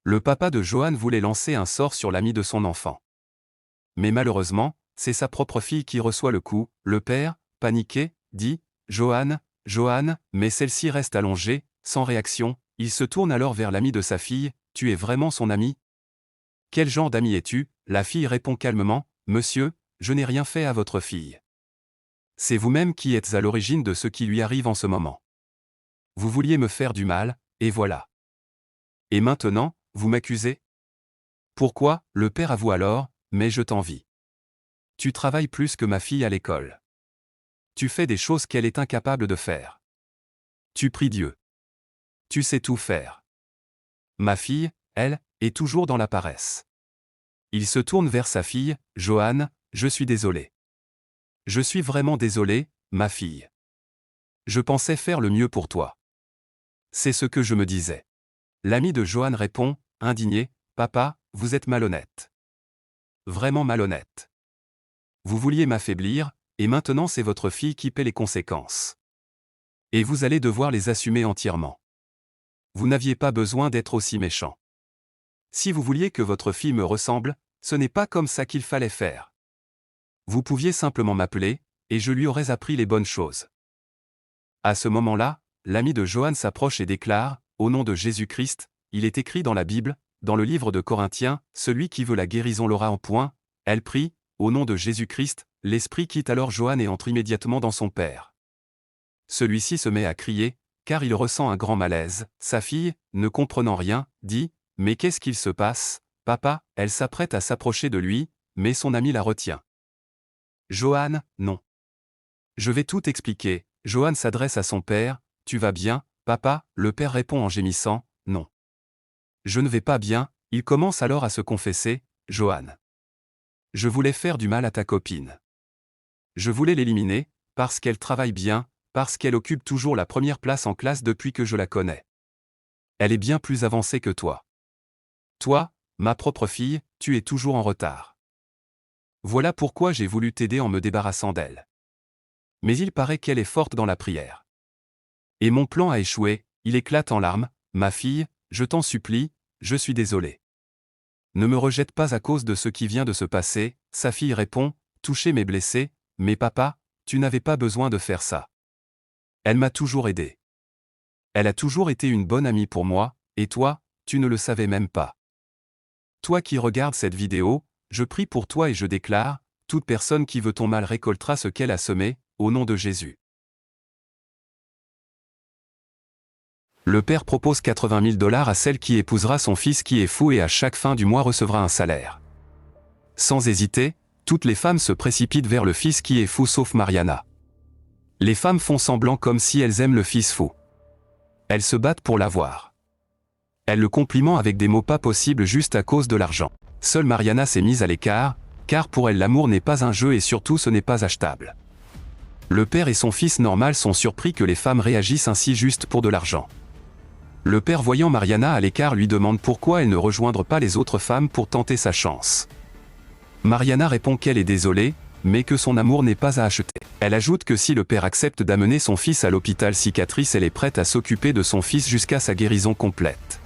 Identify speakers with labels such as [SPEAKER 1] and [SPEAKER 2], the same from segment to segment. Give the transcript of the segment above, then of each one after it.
[SPEAKER 1] Le papa de Johan voulait lancer un sort sur l'ami de son enfant. Mais malheureusement, c'est sa propre fille qui reçoit le coup. Le père, paniqué, dit « Johan, Johan », mais celle-ci reste allongée, sans réaction. Il se tourne alors vers l'ami de sa fille « Tu es vraiment son ami ?»« Quel genre d'ami es-tu » La fille répond calmement « Monsieur, je n'ai rien fait à votre fille. C'est vous-même qui êtes à l'origine de ce qui lui arrive en ce moment. Vous vouliez me faire du mal, et voilà. Et maintenant, vous m'accusez ? Pourquoi ? Le père avoue alors, mais je t'envie. Tu travailles plus que ma fille à l'école. Tu fais des choses qu'elle est incapable de faire. Tu pries Dieu. Tu sais tout faire. Ma fille, elle, est toujours dans la paresse. Il se tourne vers sa fille, Johan, je suis désolé. Je suis vraiment désolé, ma fille. Je pensais faire le mieux pour toi. C'est ce que je me disais. L'ami de Johan répond, indigné, papa, vous êtes malhonnête. Vraiment malhonnête. Vous vouliez m'affaiblir, et maintenant c'est votre fille qui paie les conséquences. Et vous allez devoir les assumer entièrement. Vous n'aviez pas besoin d'être aussi méchant. Si vous vouliez que votre fille me ressemble, ce n'est pas comme ça qu'il fallait faire. Vous pouviez simplement m'appeler, et je lui aurais appris les bonnes choses. À ce moment-là, l'ami de Johan s'approche et déclare, au nom de Jésus-Christ, il est écrit dans la Bible, dans le livre de Corinthiens, celui qui veut la guérison l'aura en point. Elle prie, au nom de Jésus-Christ, l'esprit quitte alors Johan et entre immédiatement dans son père. Celui-ci se met à crier, car il ressent un grand malaise. Sa fille, ne comprenant rien, dit, mais qu'est-ce qu'il se passe, papa ? Elle s'apprête à s'approcher de lui, mais son ami la retient. Johan, non. Je vais tout expliquer. Johan s'adresse à son père, tu vas bien, papa ? Le père répond en gémissant, non. Je ne vais pas bien. Il commence alors à se confesser, Johan. Je voulais faire du mal à ta copine. Je voulais l'éliminer, parce qu'elle travaille bien, parce qu'elle occupe toujours la première place en classe depuis que je la connais. Elle est bien plus avancée que toi. Toi, ma propre fille, tu es toujours en retard. Voilà pourquoi j'ai voulu t'aider en me débarrassant d'elle. Mais il paraît qu'elle est forte dans la prière. Et mon plan a échoué, il éclate en larmes, ma fille, je t'en supplie, je suis désolé. Ne me rejette pas à cause de ce qui vient de se passer, sa fille répond, touché mais blessé, mais papa, tu n'avais pas besoin de faire ça. Elle m'a toujours aidé. Elle a toujours été une bonne amie pour moi, et toi, tu ne le savais même pas. Toi qui regardes cette vidéo, je prie pour toi et je déclare, toute personne qui veut ton mal récoltera ce qu'elle a semé, au nom de Jésus. Le père propose 80 000 $ à celle qui épousera son fils qui est fou et à chaque fin du mois recevra un salaire. Sans hésiter, toutes les femmes se précipitent vers le fils qui est fou sauf Mariana. Les femmes font semblant comme si elles aiment le fils fou. Elles se battent pour l'avoir. Elles le complimentent avec des mots pas possibles juste à cause de l'argent. Seule Mariana s'est mise à l'écart, car pour elle l'amour n'est pas un jeu et surtout ce n'est pas achetable. Le père et son fils normal sont surpris que les femmes réagissent ainsi juste pour de l'argent. Le père voyant Mariana à l'écart lui demande pourquoi elle ne rejoindre pas les autres femmes pour tenter sa chance. Mariana répond qu'elle est désolée, mais que son amour n'est pas à acheter. Elle ajoute que si le père accepte d'amener son fils à l'hôpital cicatrice, elle est prête à s'occuper de son fils jusqu'à sa guérison complète.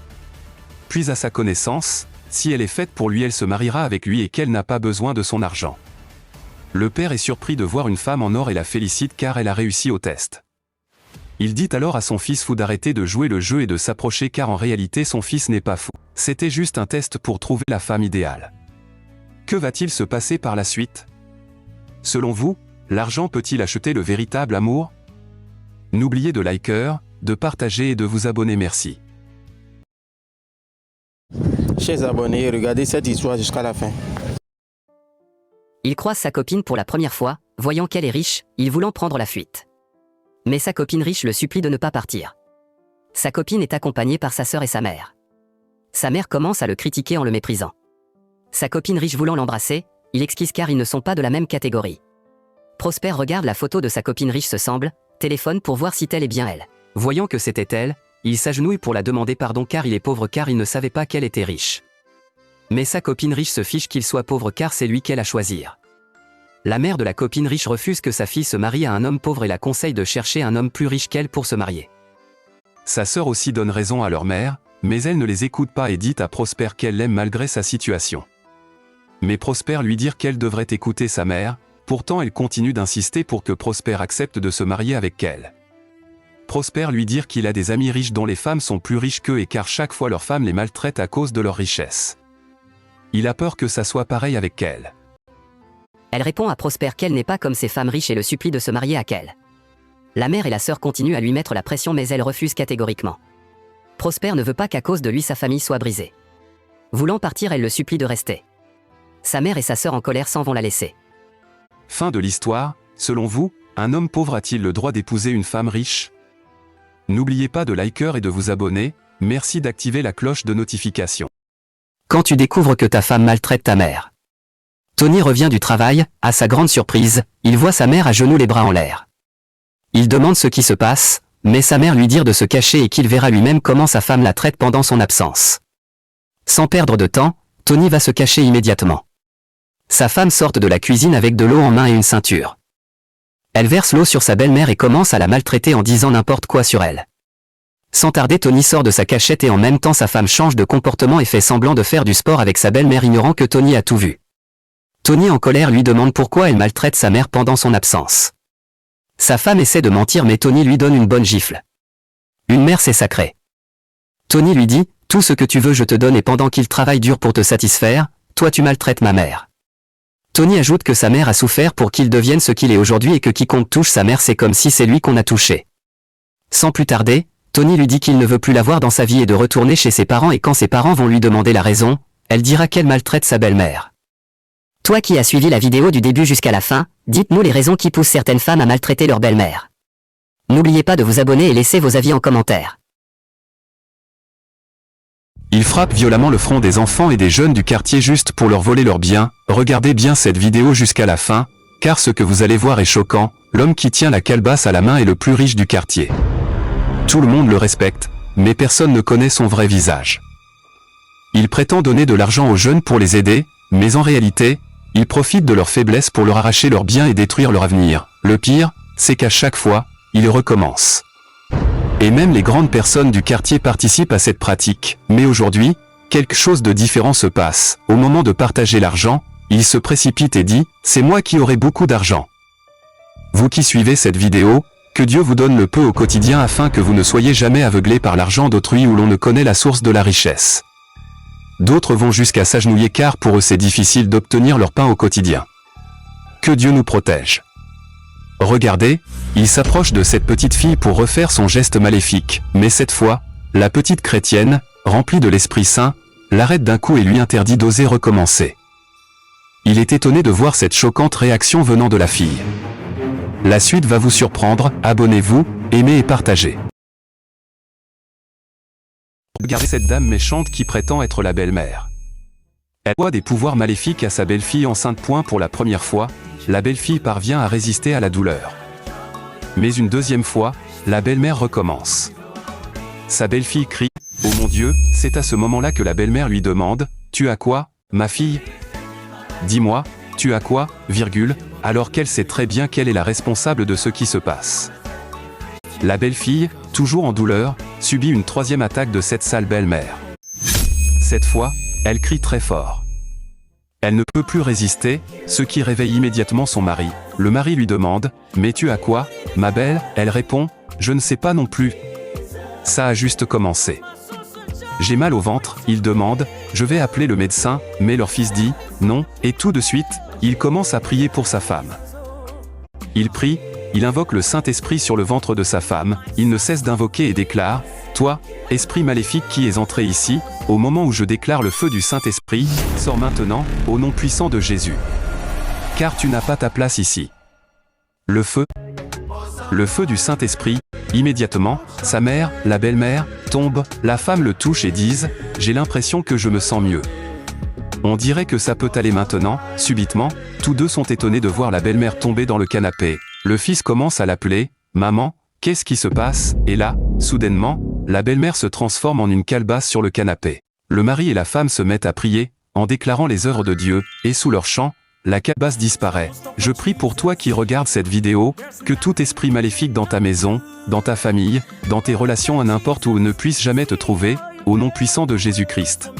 [SPEAKER 1] Puis à sa connaissance, si elle est faite pour lui, elle se mariera avec lui et qu'elle n'a pas besoin de son argent. Le père est surpris de voir une femme en or et la félicite car elle a réussi au test. Il dit alors à son fils fou d'arrêter de jouer le jeu et de s'approcher car en réalité son fils n'est pas fou. C'était juste un test pour trouver la femme idéale. Que va-t-il se passer par la suite ? Selon vous, l'argent peut-il acheter le véritable amour ? N'oubliez de liker, de partager et de vous abonner. Merci.
[SPEAKER 2] Chers abonnés, regardez cette histoire jusqu'à la fin.
[SPEAKER 3] Il croise sa copine pour la première fois, voyant qu'elle est riche, il voulant prendre la fuite. Mais sa copine riche le supplie de ne pas partir. Sa copine est accompagnée par sa sœur et sa mère. Sa mère commence à le critiquer en le méprisant. Sa copine riche voulant l'embrasser, il excuse car ils ne sont pas de la même catégorie. Prosper regarde la photo de sa copine riche se semble, téléphone pour voir si telle est bien elle. Voyant que c'était elle, il s'agenouille pour la demander pardon car il est pauvre car il ne savait pas qu'elle était riche. Mais sa copine riche se fiche qu'il soit pauvre car c'est lui qu'elle a choisir. La mère de la copine riche refuse que sa fille se marie à un homme pauvre et la conseille de chercher un homme plus riche qu'elle pour se marier.
[SPEAKER 1] Sa sœur aussi donne raison à leur mère, mais elle ne les écoute pas et dit à Prosper qu'elle l'aime malgré sa situation. Mais Prosper lui dit qu'elle devrait écouter sa mère, pourtant elle continue d'insister pour que Prosper accepte de se marier avec elle. Prosper lui dit qu'il a des amis riches dont les femmes sont plus riches qu'eux et car chaque fois leurs femmes les maltraitent à cause de leur richesse. Il a peur que ça soit pareil avec elle.
[SPEAKER 3] Elle répond à Prosper qu'elle n'est pas comme ces femmes riches et le supplie de se marier avec elle. La mère et la sœur continuent à lui mettre la pression mais elle refuse catégoriquement. Prosper ne veut pas qu'à cause de lui sa famille soit brisée. Voulant partir, elle le supplie de rester. Sa mère et sa sœur en colère s'en vont la laisser.
[SPEAKER 1] Fin de l'histoire. Selon vous, un homme pauvre a-t-il le droit d'épouser une femme riche? N'oubliez pas de liker et de vous abonner. Merci d'activer la cloche de notification.
[SPEAKER 3] Quand tu découvres que ta femme maltraite ta mère. Tony revient du travail, à sa grande surprise, il voit sa mère à genoux les bras en l'air. Il demande ce qui se passe, mais sa mère lui dit de se cacher et qu'il verra lui-même comment sa femme la traite pendant son absence. Sans perdre de temps, Tony va se cacher immédiatement. Sa femme sort de la cuisine avec de l'eau en main et une ceinture. Elle verse l'eau sur sa belle-mère et commence à la maltraiter en disant n'importe quoi sur elle. Sans tarder, Tony sort de sa cachette et en même temps sa femme change de comportement et fait semblant de faire du sport avec sa belle-mère ignorant que Tony a tout vu. Tony en colère lui demande pourquoi elle maltraite sa mère pendant son absence. Sa femme essaie de mentir mais Tony lui donne une bonne gifle. Une mère c'est sacré. Tony lui dit, tout ce que tu veux je te donne et pendant qu'il travaille dur pour te satisfaire, toi tu maltraites ma mère. Tony ajoute que sa mère a souffert pour qu'il devienne ce qu'il est aujourd'hui et que quiconque touche sa mère c'est comme si c'est lui qu'on a touché. Sans plus tarder, Tony lui dit qu'il ne veut plus la voir dans sa vie et de retourner chez ses parents et quand ses parents vont lui demander la raison, elle dira qu'elle maltraite sa belle-mère. Toi qui as suivi la vidéo du début jusqu'à la fin, dites-nous les raisons qui poussent certaines femmes à maltraiter leur belle-mère. N'oubliez pas de vous abonner et laisser vos avis en commentaire.
[SPEAKER 1] Il frappe violemment le front des enfants et des jeunes du quartier juste pour leur voler leurs biens. Regardez bien cette vidéo jusqu'à la fin, car ce que vous allez voir est choquant. L'homme qui tient la calebasse à la main est le plus riche du quartier. Tout le monde le respecte, mais personne ne connaît son vrai visage. Il prétend donner de l'argent aux jeunes pour les aider, mais en réalité, il profite de leur faiblesse pour leur arracher leurs biens et détruire leur avenir. Le pire, c'est qu'à chaque fois, il recommence. Et même les grandes personnes du quartier participent à cette pratique. Mais aujourd'hui, quelque chose de différent se passe. Au moment de partager l'argent, il se précipite et dit « C'est moi qui aurai beaucoup d'argent ». Vous qui suivez cette vidéo, que Dieu vous donne le peu au quotidien afin que vous ne soyez jamais aveuglés par l'argent d'autrui où l'on ne connaît la source de la richesse. D'autres vont jusqu'à s'agenouiller car pour eux c'est difficile d'obtenir leur pain au quotidien. Que Dieu nous protège. Regardez, il s'approche de cette petite fille pour refaire son geste maléfique, mais cette fois, la petite chrétienne, remplie de l'Esprit Saint, l'arrête d'un coup et lui interdit d'oser recommencer. Il est étonné de voir cette choquante réaction venant de la fille. La suite va vous surprendre, abonnez-vous, aimez et partagez. Regardez cette dame méchante qui prétend être la belle-mère. Elle doit des pouvoirs maléfiques à sa belle-fille enceinte. Pour la première fois, la belle-fille parvient à résister à la douleur. Mais une deuxième fois, la belle-mère recommence. Sa belle-fille crie « Oh mon Dieu !» C'est à ce moment-là que la belle-mère lui demande « Tu as quoi, ma fille ? Dis-moi, tu as quoi, virgule ?» alors qu'elle sait très bien qu'elle est la responsable de ce qui se passe. La belle-fille, toujours en douleur, subit une troisième attaque de cette sale belle-mère. Cette fois, elle crie très fort. Elle ne peut plus résister, ce qui réveille immédiatement son mari. Le mari lui demande « Mais tu as quoi, ma belle ?» Elle répond « Je ne sais pas non plus. Ça a juste commencé. J'ai mal au ventre. » Il demande « Je vais appeler le médecin », mais leur fils dit « Non », et tout de suite, il commence à prier pour sa femme. Il prie, il invoque le Saint-Esprit sur le ventre de sa femme, il ne cesse d'invoquer et déclare « Toi, esprit maléfique qui es entré ici, au moment où je déclare le feu du Saint-Esprit, sors maintenant, au nom puissant de Jésus. Car tu n'as pas ta place ici. » Le feu du Saint-Esprit, immédiatement, sa mère, la belle-mère, tombe, la femme le touche et dit « J'ai l'impression que je me sens mieux. » On dirait que ça peut aller maintenant. Subitement, tous deux sont étonnés de voir la belle-mère tomber dans le canapé. Le fils commence à l'appeler « Maman, qu'est-ce qui se passe ?» Et là, soudainement, la belle-mère se transforme en une calebasse sur le canapé. Le mari et la femme se mettent à prier, en déclarant les œuvres de Dieu, et sous leur chant, la calebasse disparaît. Je prie pour toi qui regardes cette vidéo, que tout esprit maléfique dans ta maison, dans ta famille, dans tes relations à n'importe où ne puisse jamais te trouver, Au nom puissant de Jésus-Christ.